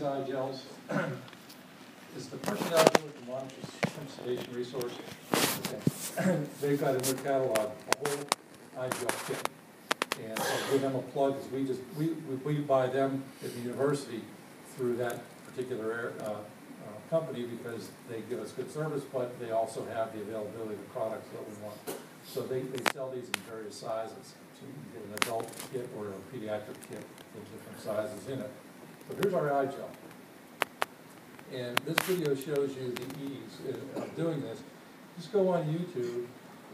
eye gels is the personnel doing the monitoring sedation resource. Okay. They've got in their catalog a whole eye gel kit. And I'll give them a plug because we buy them at the university through that particular company because they give us good service, but they also have the availability of the products that we want. So they sell these in various sizes. So you can get an adult kit or a pediatric kit with different sizes in it. So here's our eye gel. And this video shows you the ease of doing this. Just go on YouTube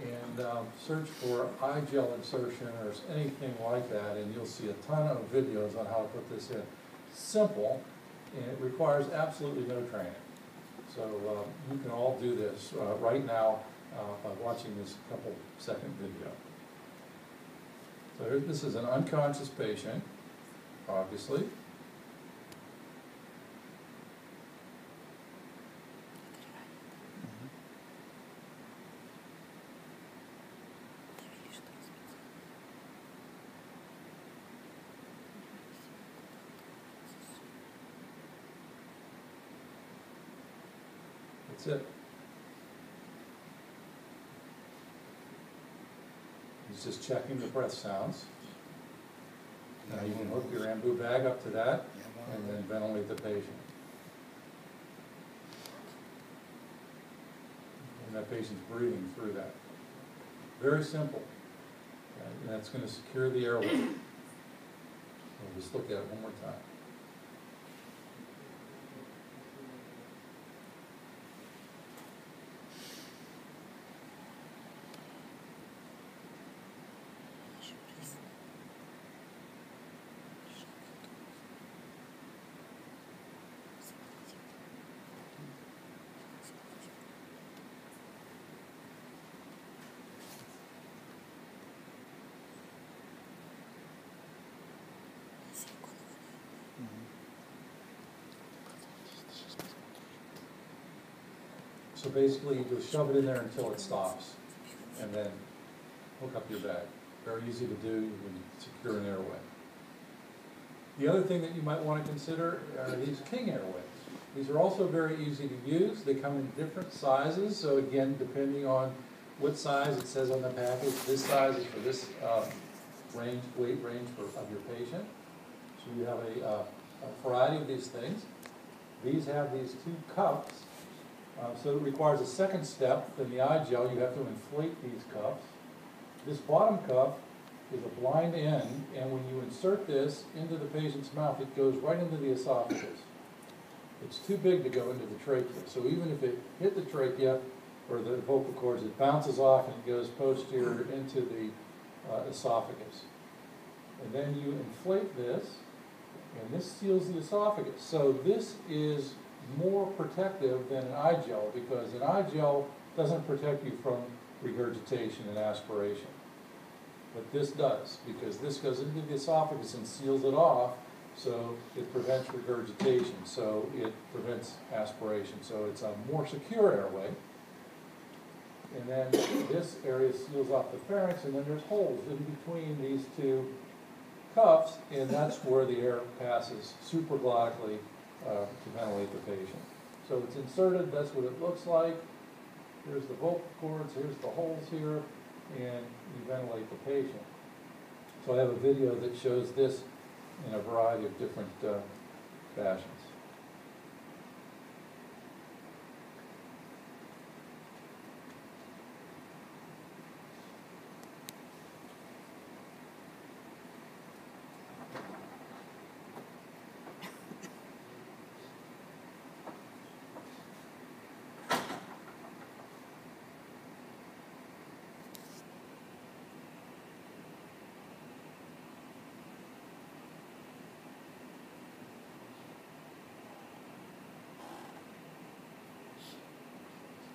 and search for eye gel insertion or anything like that, and you'll see a ton of videos on how to put this in. Simple, and it requires absolutely no training. So you can all do this right now by watching this couple-second video. So this is an unconscious patient, obviously. That's it. He's just checking the breath sounds. Now you can hook your ambu bag up to that and then ventilate the patient. And that patient's breathing through that. Very simple. And that's going to secure the airway. We'll just look at it one more time. So basically, you just shove it in there until it stops, and then hook up your bag. Very easy to do when you secure an airway. The other thing that you might want to consider are these king airways. These are also very easy to use. They come in different sizes, so again, depending on what size it says on the package, this size is for this weight range of your patient. So you have a variety of these things. These have these two cups. So it requires a second step than the eye gel. You have to inflate these cups. This bottom cup is a blind end, and when you insert this into the patient's mouth, it goes right into the esophagus. It's too big to go into the trachea. So even if it hit the trachea or the vocal cords, it bounces off and it goes posterior into the esophagus. And then you inflate this, and this seals the esophagus. So this is more protective than an eye gel because an eye gel doesn't protect you from regurgitation and aspiration. But this does, because this goes into the esophagus and seals it off, so it prevents regurgitation, so it prevents aspiration. So it's a more secure airway. And then this area seals off the pharynx, and then there's holes in between these two cuffs, and that's where the air passes supraglottically to ventilate the patient. So it's inserted, that's what it looks like. Here's the vocal cords, here's the holes here, and you ventilate the patient. So I have a video that shows this in a variety of different fashions.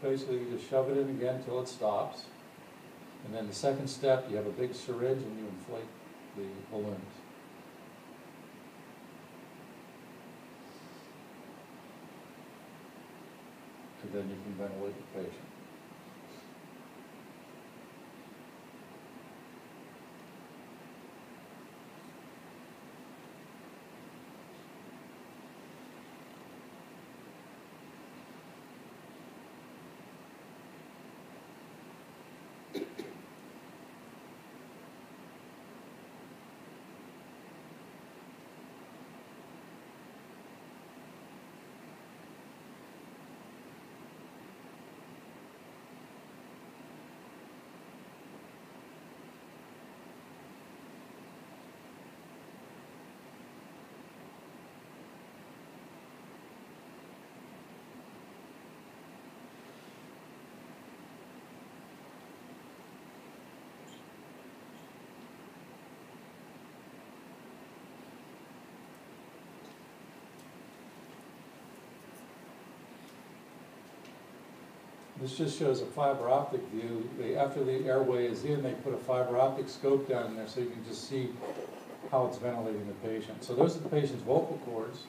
Basically, you just shove it in again until it stops. And then the second step, you have a big syringe and you inflate the balloons. And then you can ventilate the patient. This just shows a fiber optic view. After the airway is in, they put a fiber optic scope down in there so you can just see how it's ventilating the patient. So those are the patient's vocal cords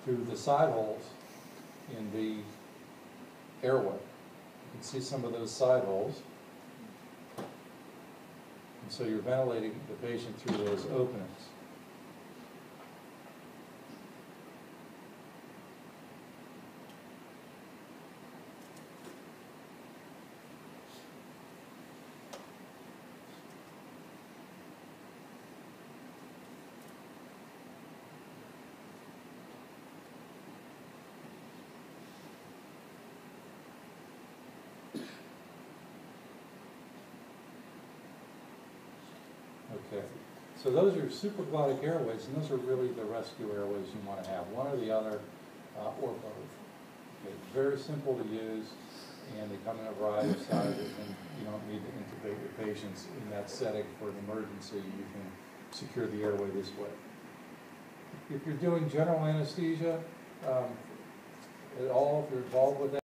through the side holes in the airway. You can see some of those side holes. And so you're ventilating the patient through those openings. Okay, so those are supraglottic airways, and those are really the rescue airways you want to have, one or the other, or both. Okay, very simple to use, and they come in a variety of sizes, and you don't need to intubate your patients in that setting for an emergency. You can secure the airway this way. If you're doing general anesthesia at all, if you're involved with that,